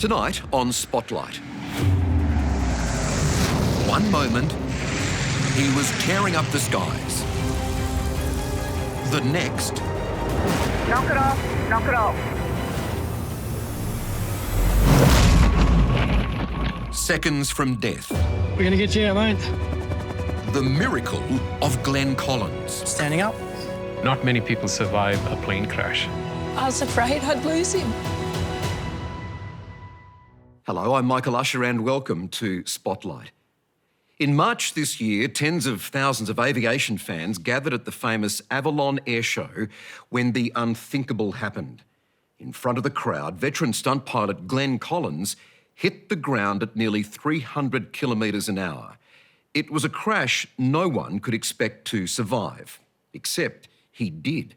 Tonight on Spotlight. One moment, he was tearing up the skies. The next... Knock it off, knock it off. Seconds from death. We're going to get you out, mate. The miracle of Glenn Collins. Standing up. Not many people survive a plane crash. I was afraid I'd lose him. Hello, I'm Michael Usher and welcome to Spotlight. In March this year, tens of thousands of aviation fans gathered at the famous Avalon Airshow when the unthinkable happened. In front of the crowd, veteran stunt pilot Glenn Collins hit the ground at nearly 300 kilometres an hour. It was a crash no one could expect to survive, except he did.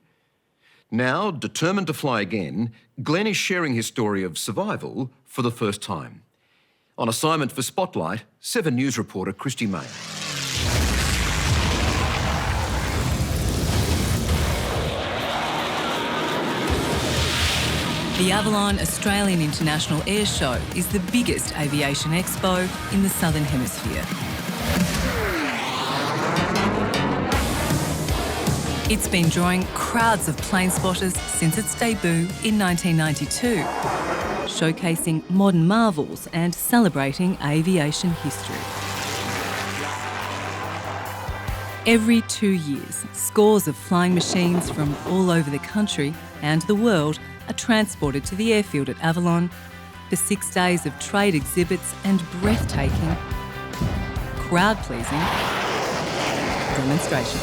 Now, determined to fly again, Glenn is sharing his story of survival for the first time. On assignment for Spotlight, 7 News reporter Christy May. The Avalon Australian International Airshow is the biggest aviation expo in the Southern Hemisphere. It's been drawing crowds of plane spotters since its debut in 1992, showcasing modern marvels and celebrating aviation history. Every 2 years, scores of flying machines from all over the country and the world are transported to the airfield at Avalon for 6 days of trade exhibits and breathtaking, crowd-pleasing demonstrations.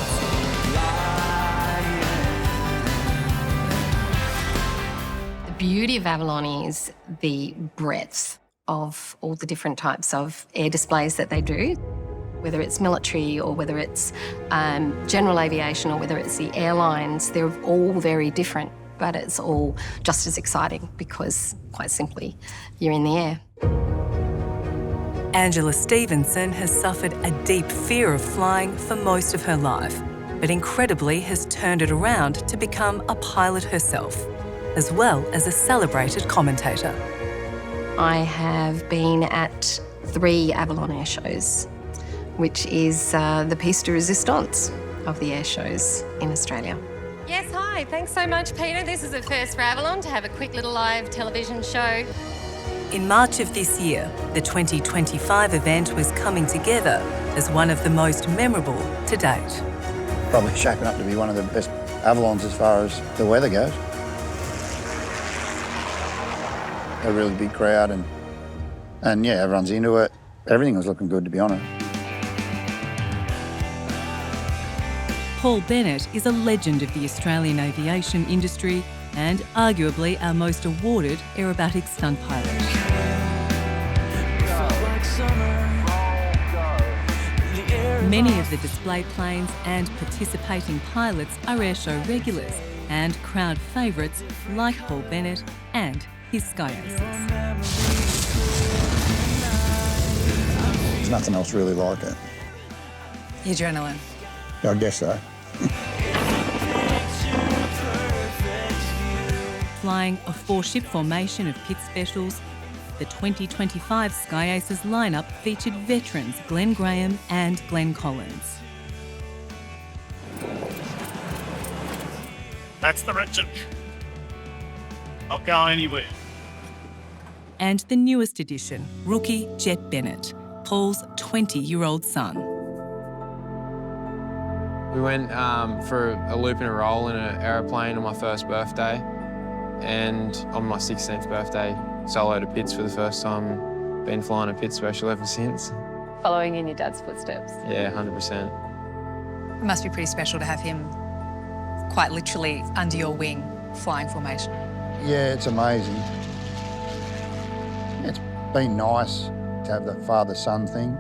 The beauty of Avalon is the breadth of all the different types of air displays that they do, whether it's military or whether it's general aviation or whether it's the airlines. They're all very different, but it's all just as exciting because, quite simply, you're in the air. Angela Stevenson has suffered a deep fear of flying for most of her life, but incredibly has turned it around to become a pilot herself, as well as a celebrated commentator. I have been at 3 Avalon air shows, which is the piece de resistance of the air shows in Australia. Yes, hi. Thanks so much, Peter. This is a first for Avalon to have a quick little live television show. In March of this year, the 2025 event was coming together as one of the most memorable to date. Probably shaping up to be one of the best Avalons as far as the weather goes. A really big crowd and yeah, everyone's into it. Everything was looking good, to be honest. Paul Bennett is a legend of the Australian aviation industry and arguably our most awarded aerobatic stunt pilot. Many of the display planes and participating pilots are airshow regulars and crowd favourites like Paul Bennett and his Sky Aces. There's nothing else really like it. The adrenaline. I guess so. Flying a 4-ship formation of pit specials, the 2025 Sky Aces lineup featured veterans Glenn Graham and Glenn Collins. That's the Richard. Not going anywhere. And the newest addition, rookie Jet Bennett, Paul's 20-year-old son. We went for a loop and a roll in an aeroplane on my first birthday, and on my 16th birthday, soloed to pits for the first time. Been flying a pit special ever since. Following in your dad's footsteps. Yeah, 100%. It must be pretty special to have him quite literally under your wing, flying formation. Yeah, it's amazing. It's been nice to have the father-son thing,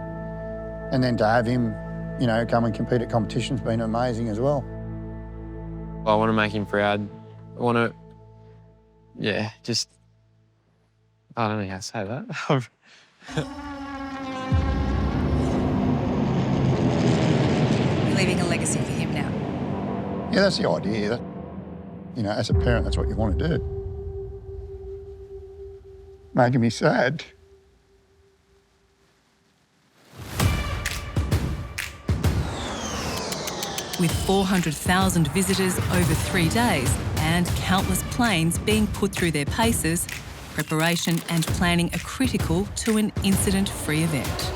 and then to have him, you know, come and compete at competition's been amazing as well. I want to make him proud. I want to, yeah, just, I don't know how to say that. You're leaving a legacy for him now. Yeah, that's the idea. That, you know, as a parent, that's what you want to do. making me sad. With 400,000 visitors over 3 days and countless planes being put through their paces, preparation and planning are critical to an incident-free event.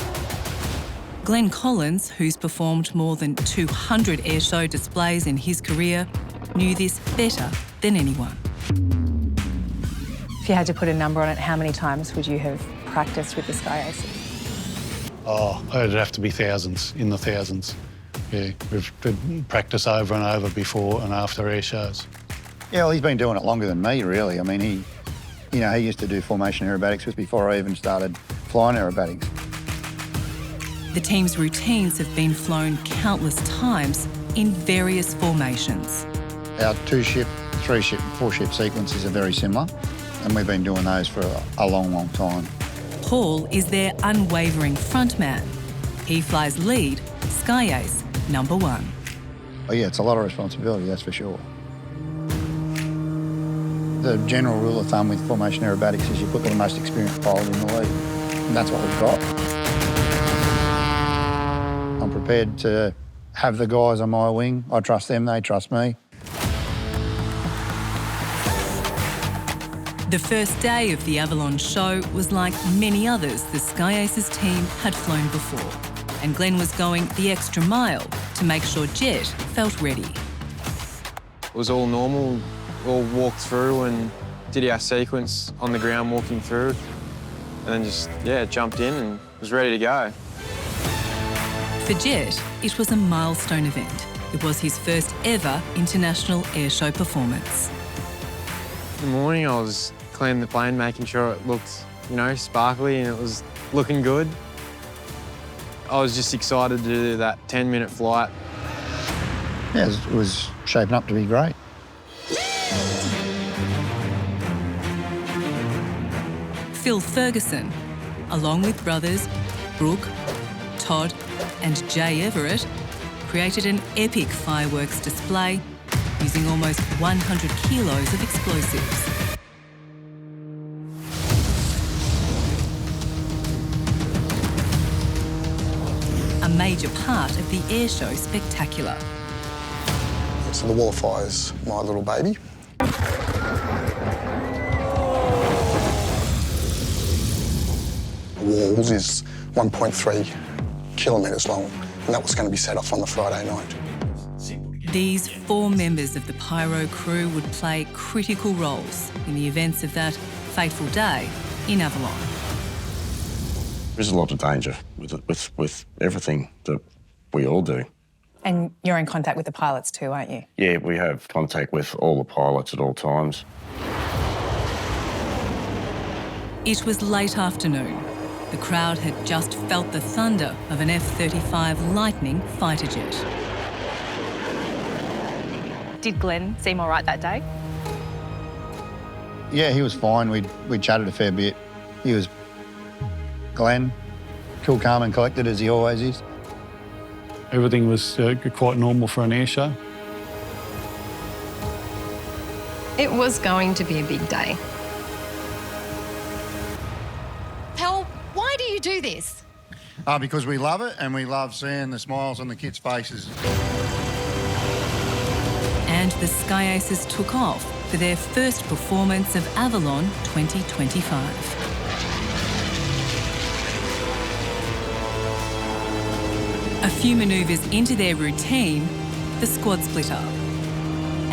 Glenn Collins, who's performed more than 200 airshow displays in his career, knew this better than anyone. If you had to put a number on it, how many times would you have practiced with the Sky Aces? Oh, it'd have to be thousands, in the thousands. Yeah, we've practiced over and over before and after air shows. Yeah, well, he's been doing it longer than me, really. I mean, he used to do formation aerobatics before I even started flying aerobatics. The team's routines have been flown countless times in various formations. Our 2-ship, 3-ship, 4-ship sequences are very similar, and we've been doing those for a long, long time. Paul is their unwavering frontman. He flies lead, Sky Ace number 1. Oh yeah, it's a lot of responsibility, that's for sure. The general rule of thumb with formation aerobatics is you put the most experienced pilot in the lead, and that's what we've got. I'm prepared to have the guys on my wing. I trust them, they trust me. The first day of the Avalon show was like many others the Sky Aces team had flown before, and Glenn was going the extra mile to make sure Jet felt ready. It was all normal, all walked through and did our sequence on the ground walking through, and then just, jumped in and was ready to go. For Jet, it was a milestone event. It was his first ever international airshow performance. In the morning, I was cleaning the plane, making sure it looked, sparkly and it was looking good. I was just excited to do that 10-minute flight. Yeah, it was shaping up to be great. Phil Ferguson, along with brothers Brooke, Todd and Jay Everett, created an epic fireworks display using almost 100 kilos of explosives. A major part of the airshow spectacular. So the wall of fire is my little baby. The walls is 1.3 kilometres long, and that was going to be set off on the Friday night. These 4 members of the pyro crew would play critical roles in the events of that fateful day in Avalon. There's a lot of danger with everything that we all do. And you're in contact with the pilots too, aren't you? Yeah, we have contact with all the pilots at all times. It was late afternoon. The crowd had just felt the thunder of an F-35 Lightning fighter jet. Did Glenn seem all right that day? Yeah, he was fine. We chatted a fair bit. He was Glenn, cool, calm and collected as he always is. Everything was quite normal for an air show. It was going to be a big day. Pal, why do you do this? Because we love it and we love seeing the smiles on the kids' faces. And the Sky Aces took off for their first performance of Avalon 2025. A few manoeuvres into their routine, the squad split up.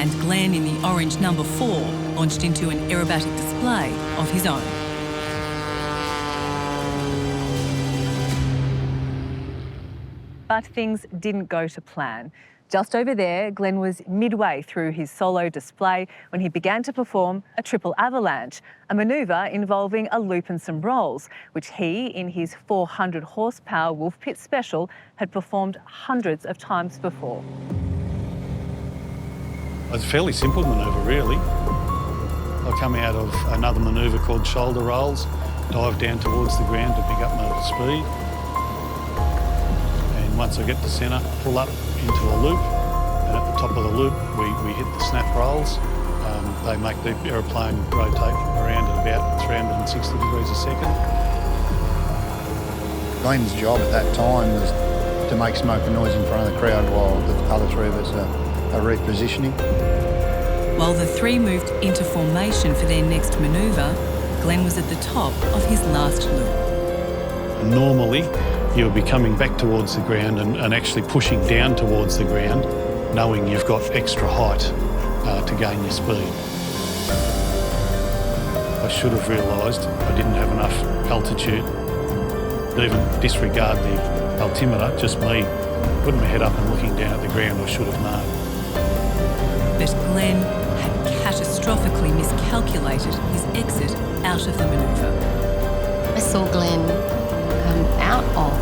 And Glenn in the orange number 4 launched into an aerobatic display of his own. But things didn't go to plan. Just over there, Glenn was midway through his solo display when he began to perform a triple avalanche, a manoeuvre involving a loop and some rolls, which he, in his 400 horsepower Wolf Pit Special, had performed hundreds of times before. It's a fairly simple manoeuvre, really. I come out of another manoeuvre called shoulder rolls, dive down towards the ground to pick up my speed. And once I get to centre, pull up into a loop, and at the top of the loop we hit the snap rolls, They make the aeroplane rotate around at about 360 degrees a second. Glenn's job at that time was to make smoke and noise in front of the crowd while the other three of us are repositioning. While the three moved into formation for their next manoeuvre, Glenn was at the top of his last loop. Normally, you'll be coming back towards the ground and actually pushing down towards the ground, knowing you've got extra height to gain your speed. I should have realised I didn't have enough altitude. Even disregard the altimeter, just me putting my head up and looking down at the ground, I should have known. But Glenn had catastrophically miscalculated his exit out of the manoeuvre. I saw Glenn come out of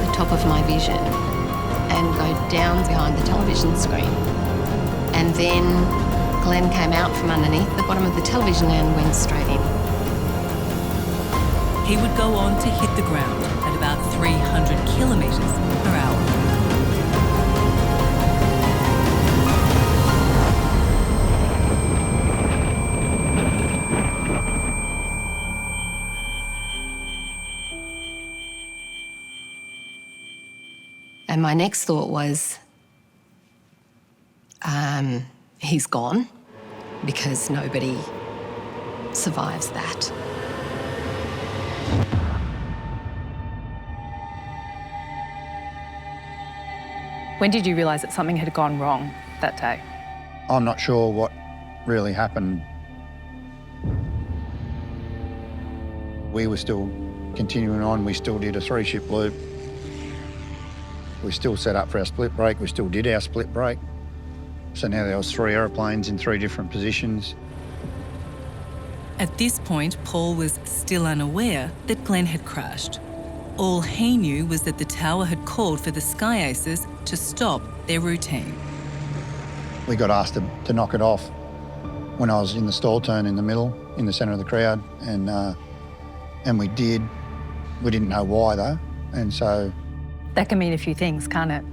the top of my vision and go down behind the television screen. And then Glenn came out from underneath the bottom of the television and went straight in. He would go on to hit the ground at about 300 kilometres per hour. And my next thought was, he's gone, because nobody survives that. When did you realise that something had gone wrong that day? I'm not sure what really happened. We were still continuing on. We still did a 3-ship loop. We still set up for our split break. We still did our split break. So now there was 3 aeroplanes in 3 different positions. At this point, Paul was still unaware that Glenn had crashed. All he knew was that the tower had called for the Sky Aces to stop their routine. We got asked to knock it off when I was in the stall turn in the middle, in the centre of the crowd, and we did. We didn't know why though, and so... That can mean a few things, can't it?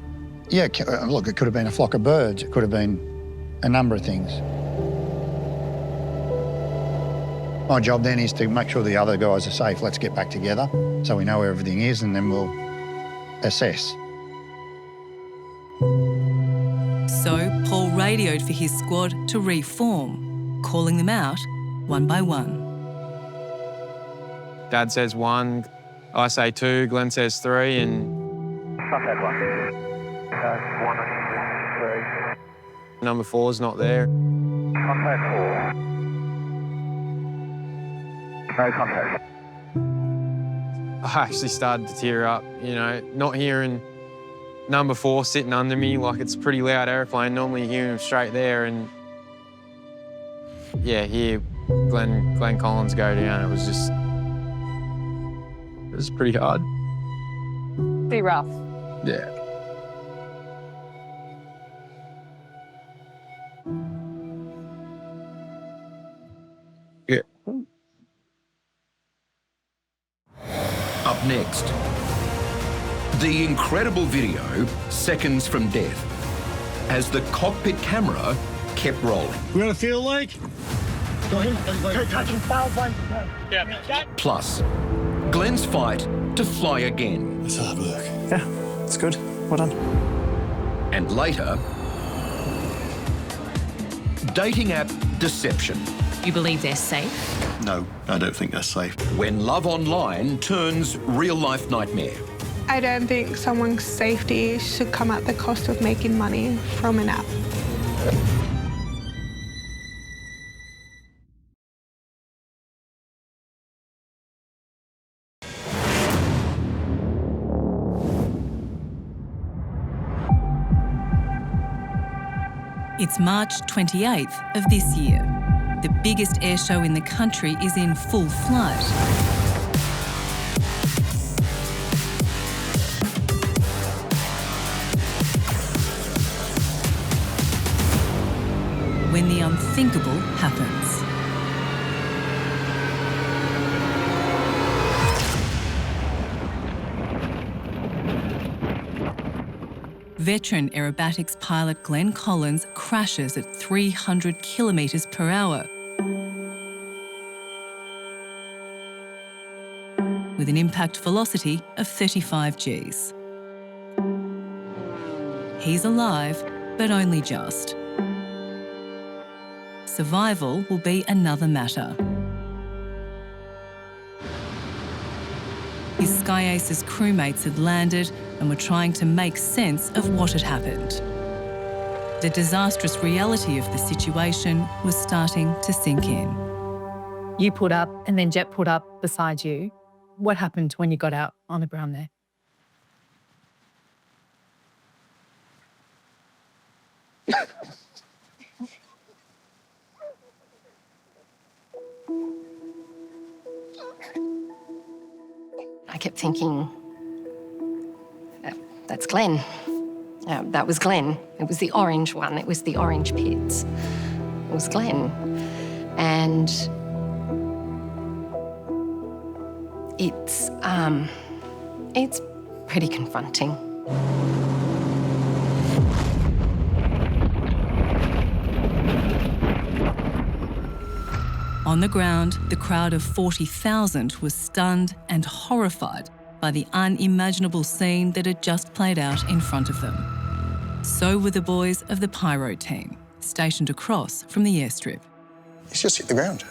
Yeah, look, it could have been a flock of birds. It could have been a number of things. My job then is to make sure the other guys are safe. Let's get back together so we know where everything is, and then we'll assess. So Paul radioed for his squad to reform, calling them out one by one. Dad says 1, I say 2, Glenn says 3, and... Contact 1. 1 3. Number 4's not there. Contact 4. No contact. I actually started to tear up, you know, not hearing number 4 sitting under me, like it's a pretty loud aeroplane. Normally you hear him straight there, and yeah, hear Glenn Collins go down. It was pretty hard. Pretty rough. Yeah. Yeah. Up next, the incredible video, Seconds from Death, as the cockpit camera kept rolling. We got a fuel leak? Plus, Glenn's fight to fly again. It's hard work. Yeah, it's good. Well done. And later, dating app deception. You believe they're safe? No, I don't think they're safe. When love online turns real-life nightmare. I don't think someone's safety should come at the cost of making money from an app. It's March 28th of this year. The biggest air show in the country is in full flight. When the unthinkable happens. veteran aerobatics pilot Glenn Collins crashes at 300 kilometres per hour. With an impact velocity of 35 Gs. He's alive, but only just. Survival will be another matter. His Sky Aces crewmates had landed and were trying to make sense of what had happened. The disastrous reality of the situation was starting to sink in. You put up and then Jet put up beside you. What happened when you got out on the ground there? I kept thinking, that's Glenn. That was Glenn. It was the orange one. It was the orange pits. It was Glenn. And it's pretty confronting. On the ground, the crowd of 40,000 was stunned and horrified by the unimaginable scene that had just played out in front of them. So were the boys of the pyro team, stationed across from the airstrip. He's just hit the ground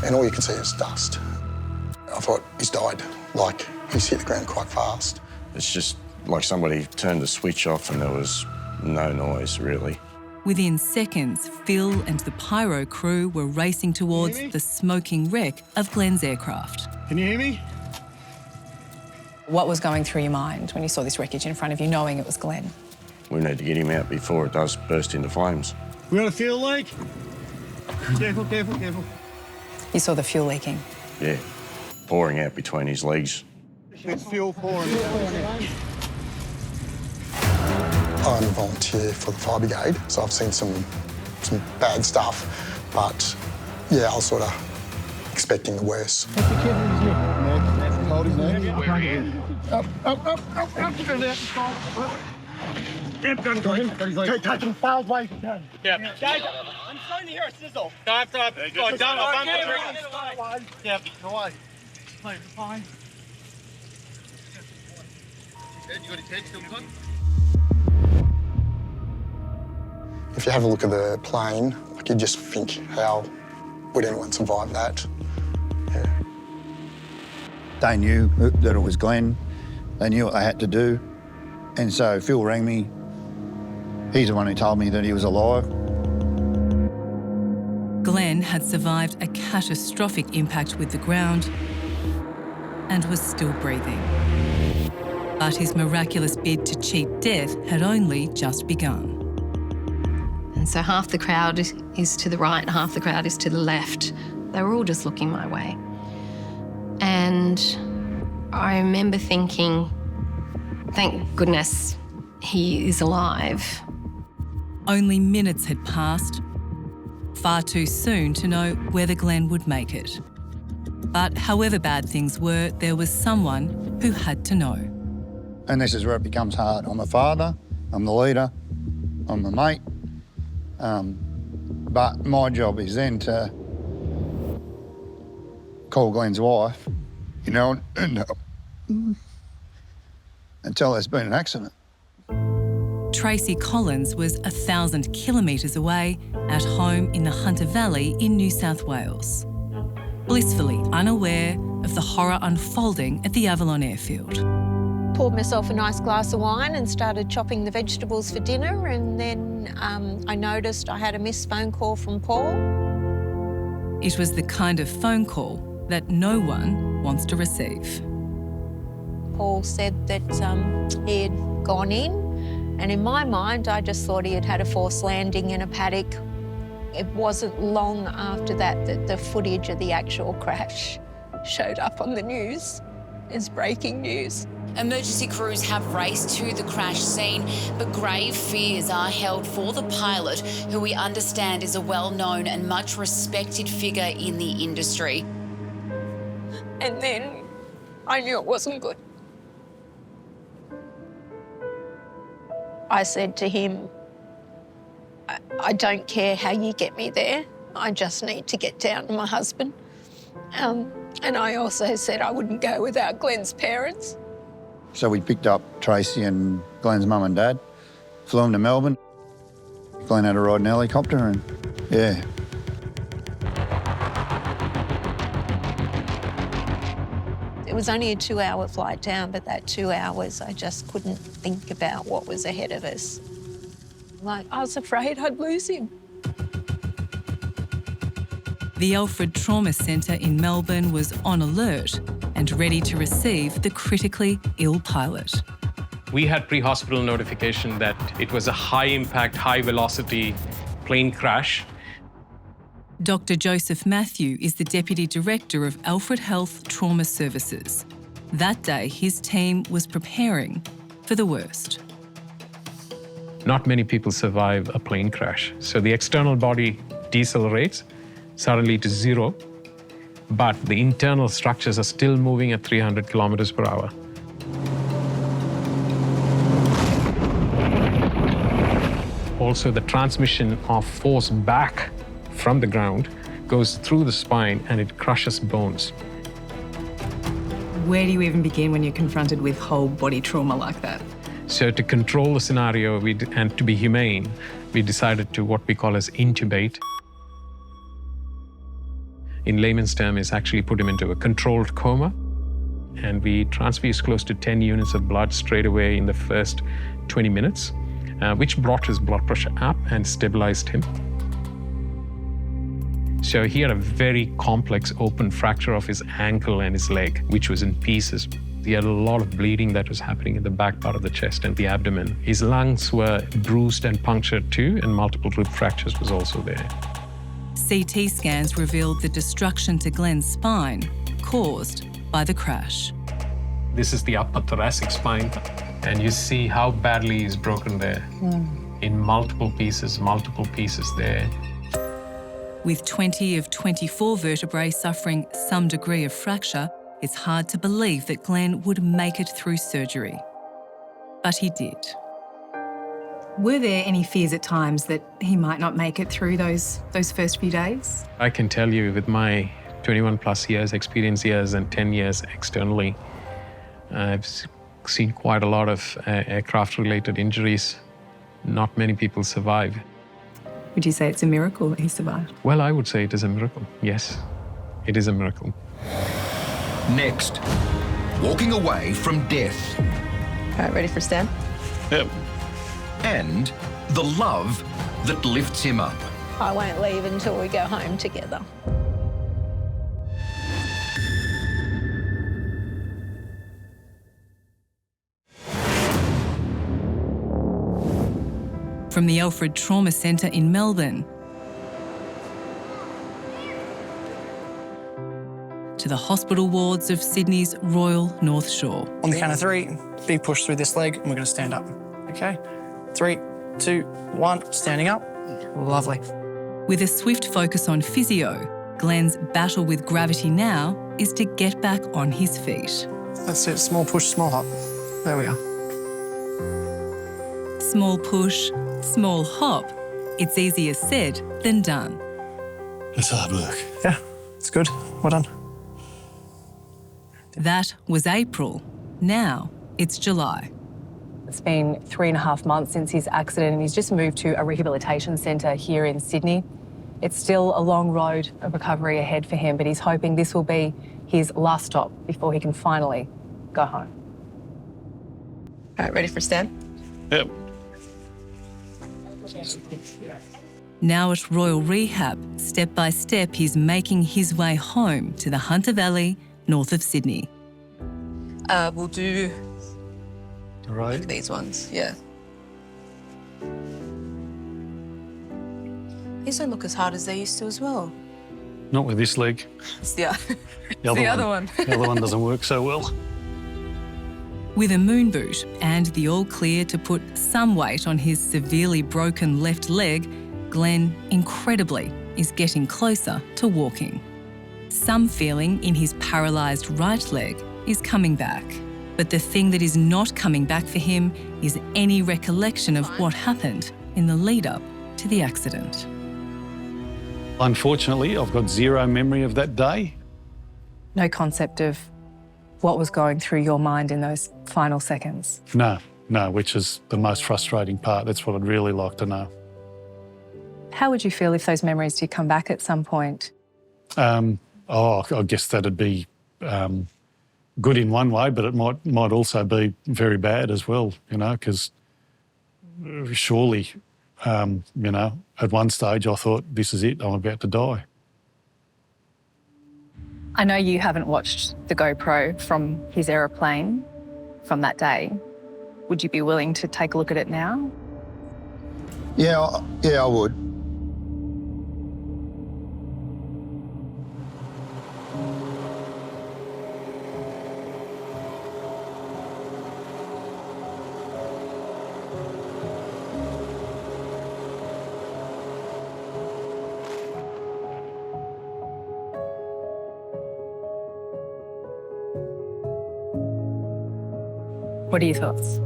and all you can see is dust. I thought he's died, like he's hit the ground quite fast. It's just like somebody turned the switch off and there was no noise, really. Within seconds, Phil and the pyro crew were racing towards the smoking wreck of Glenn's aircraft. Can you hear me? What was going through your mind when you saw this wreckage in front of you, knowing it was Glenn? We need to get him out before it does burst into flames. We got a fuel leak? Careful, careful, careful. You saw the fuel leaking? Yeah, pouring out between his legs. There's fuel pouring. I'm a volunteer for the fire brigade, so I've seen some bad stuff, but yeah, I was sort of expecting the worst. Hold his neck. Up. Yep, got him. Take him far away. Yeah. Guys, I'm starting to hear a sizzle. Stop. Go down. Yeah, no way. Fine. You got his head still good? If you have a look at the plane, like you just think, how would anyone survive that? Yeah. They knew that it was Glenn. They knew what they had to do. And so Phil rang me. He's the one who told me that he was alive. Glenn had survived a catastrophic impact with the ground and was still breathing. But his miraculous bid to cheat death had only just begun. And so half the crowd is to the right, half the crowd is to the left. They were all just looking my way. And I remember thinking, thank goodness he is alive. Only minutes had passed, far too soon to know whether Glenn would make it. But however bad things were, there was someone who had to know. And this is where it becomes hard. I'm a father, I'm the leader, I'm the mate. But my job is then to call Glenn's wife, you know, and tell there's been an accident. Tracy Collins was 1,000 kilometres away at home in the Hunter Valley in New South Wales, blissfully unaware of the horror unfolding at the Avalon airfield. Poured myself a nice glass of wine and started chopping the vegetables for dinner, and then I noticed I had a missed phone call from Paul. It was the kind of phone call that no one wants to receive. Paul said that he had gone in, and in my mind I just thought he had had a forced landing in a paddock. It wasn't long after that that the footage of the actual crash showed up on the news as breaking news. Emergency crews have raced to the crash scene, but grave fears are held for the pilot, who we understand is a well-known and much-respected figure in the industry. And then I knew it wasn't good. I said to him, I don't care how you get me there. I just need to get down to my husband. And I also said I wouldn't go without Glenn's parents. So we picked up Tracy and Glenn's mum and dad, flew them to Melbourne. Glenn had to ride an helicopter and, yeah. It was only a 2-hour flight down, but that 2 hours, I just couldn't think about what was ahead of us. Like, I was afraid I'd lose him. The Alfred Trauma Centre in Melbourne was on alert and ready to receive the critically ill pilot. We had pre-hospital notification that it was a high-impact, high-velocity plane crash. Dr. Joseph Matthew is the Deputy Director of Alfred Health Trauma Services. That day, his team was preparing for the worst. Not many people survive a plane crash. So the external body decelerates suddenly to zero, but the internal structures are still moving at 300 kilometers per hour. Also, the transmission of force back from the ground goes through the spine and it crushes bones. Where do you even begin when you're confronted with whole body trauma like that? So to control the scenario and to be humane, we decided to what we call as intubate. In layman's term, is actually put him into a controlled coma. And we transfused close to 10 units of blood straight away in the first 20 minutes, which brought his blood pressure up and stabilized him. So he had a very complex open fracture of his ankle and his leg, which was in pieces. He had a lot of bleeding that was happening in the back part of the chest and the abdomen. His lungs were bruised and punctured too, and multiple rib fractures was also there. CT scans revealed the destruction to Glenn's spine caused by the crash. This is the upper thoracic spine, and you see how badly he's broken there. In multiple pieces there. With 20 of 24 vertebrae suffering some degree of fracture, it's hard to believe that Glenn would make it through surgery. But he did. Were there any fears at times that he might not make it through those first few days? I can tell you with my 21 plus years experience years and 10 years externally, I've seen quite a lot of aircraft-related injuries. Not many people survive. Would you say it's a miracle that he survived? Well, I would say it is a miracle. Yes, it is a miracle. Next, walking away from death. All right, ready for stand? Yep. And the love that lifts him up. I won't leave until we go home together. From the Alfred Trauma Centre in Melbourne to the hospital wards of Sydney's Royal North Shore. On the count of 3, big push through this leg, and we're going to stand up. Okay? 3, 2, 1, standing up. Lovely. With a swift focus on physio, Glenn's battle with gravity now is to get back on his feet. That's it. Small push, small hop. There we are. Small push, small hop. It's easier said than done. It's hard work. Yeah, it's good. Well done. That was April. Now it's July. It's been 3.5 months since his accident and he's just moved to a rehabilitation centre here in Sydney. It's still a long road of recovery ahead for him, but he's hoping this will be his last stop before he can finally go home. All right, ready for stand? Yep. Now at Royal Rehab, step by step, he's making his way home to the Hunter Valley, north of Sydney. We'll do Right. these ones, yeah. These don't look as hard as they used to as well. Not with this leg. It's the, The other one. The other one doesn't work so well. With a moon boot and the all clear to put some weight on his severely broken left leg, Glenn, incredibly, is getting closer to walking. Some feeling in his paralysed right leg is coming back. But the thing that is not coming back for him is any recollection of what happened in the lead-up to the accident. Unfortunately, I've got zero memory of that day. No concept of what was going through your mind in those final seconds? No, which is the most frustrating part. That's what I'd really like to know. How would you feel if those memories did come back at some point? I guess that'd be good in one way, but it might also be very bad as well, you know, because surely, you know, at one stage I thought, this is it, I'm about to die. I know you haven't watched the GoPro from his aeroplane from that day. Would you be willing to take a look at it now? Yeah, I would. What are your thoughts?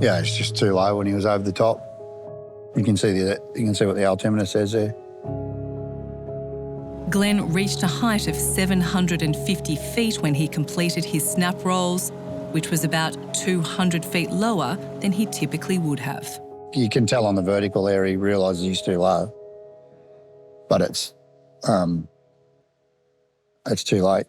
Yeah, it's just too low when he was over the top. You can see what the altimeter says there. Glenn reached a height of 750 feet when he completed his snap rolls, which was about 200 feet lower than he typically would have. You can tell on the vertical there he realises he's too low, but it's too late.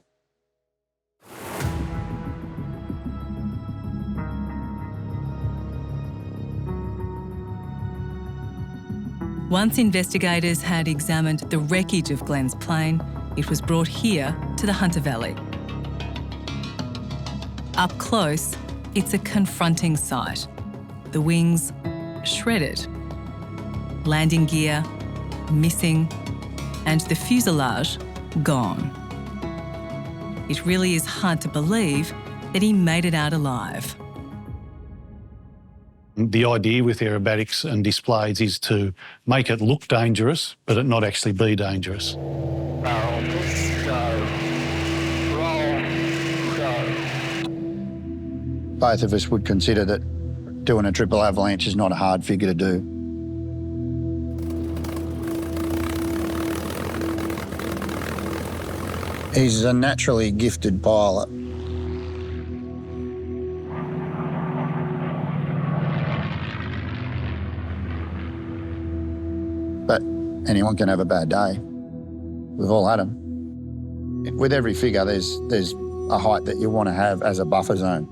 Once investigators had examined the wreckage of Glenn's plane, it was brought here to the Hunter Valley. Up close, it's a confronting sight. The wings shredded, landing gear missing, and the fuselage gone. It really is hard to believe that he made it out alive. The idea with aerobatics and displays is to make it look dangerous, but it not actually be dangerous. Barrel, go. Roll, go. Both of us would consider that doing a triple avalanche is not a hard figure to do. He's a naturally gifted pilot. But anyone can have a bad day. We've all had them. With every figure, there's a height that you want to have as a buffer zone,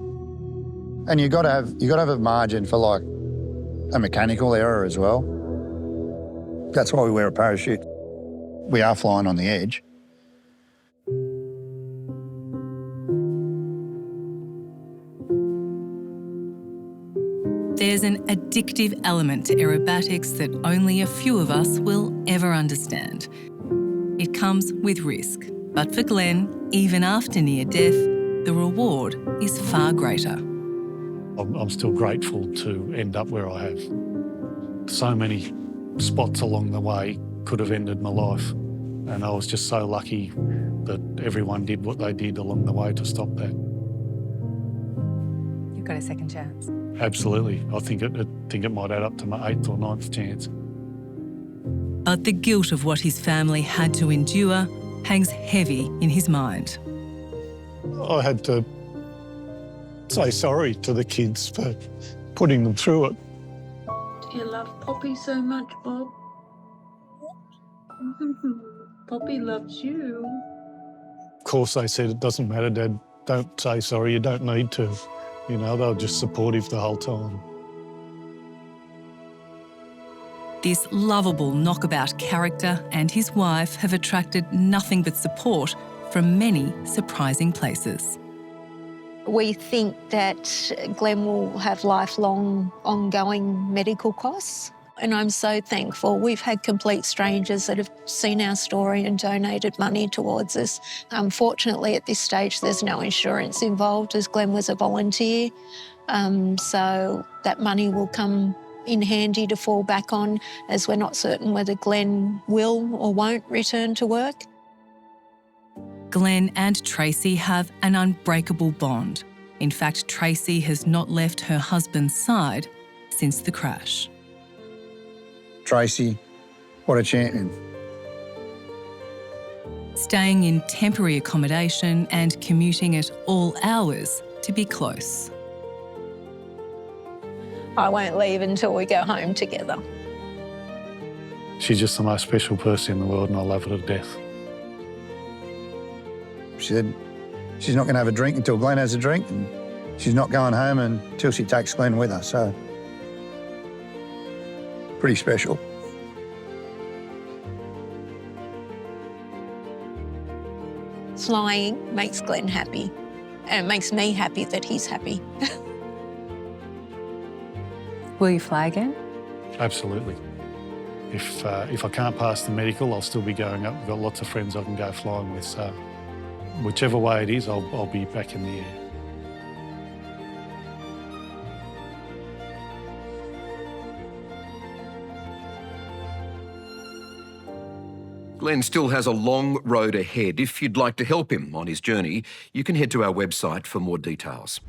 and you got to have a margin for like a mechanical error as well. That's why we wear a parachute. We are flying on the edge. There's an addictive element to aerobatics that only a few of us will ever understand. It comes with risk, but for Glenn, even after near death, the reward is far greater. I'm still grateful to end up where I have. So many spots along the way could have ended my life, and I was just so lucky that everyone did what they did along the way to stop that. You've got a second chance. Absolutely. I think it might add up to my 8th or 9th chance. But the guilt of what his family had to endure hangs heavy in his mind. I had to say sorry to the kids for putting them through it. Do you love Poppy so much, Bob? Poppy loves you. Of course, they said, it doesn't matter, Dad, don't say sorry, you don't need to. You know, they were just supportive the whole time. This lovable knockabout character and his wife have attracted nothing but support from many surprising places. We think that Glenn will have lifelong ongoing medical costs, and I'm so thankful. We've had complete strangers that have seen our story and donated money towards us. Unfortunately, at this stage, there's no insurance involved as Glenn was a volunteer, so that money will come in handy to fall back on as we're not certain whether Glenn will or won't return to work. Glenn and Tracy have an unbreakable bond. In fact, Tracy has not left her husband's side since the crash. Tracy, what a champion. Staying in temporary accommodation and commuting at all hours to be close. I won't leave until we go home together. She's just the most special person in the world and I love her to death. She said she's not going to have a drink until Glenn has a drink, and she's not going home until she takes Glenn with her, so pretty special. Flying makes Glenn happy, and it makes me happy that he's happy. Will you fly again? Absolutely. If I can't pass the medical, I'll still be going up. I've got lots of friends I can go flying with, so whichever way it is, I'll be back in the air. Glenn still has a long road ahead. If you'd like to help him on his journey, you can head to our website for more details.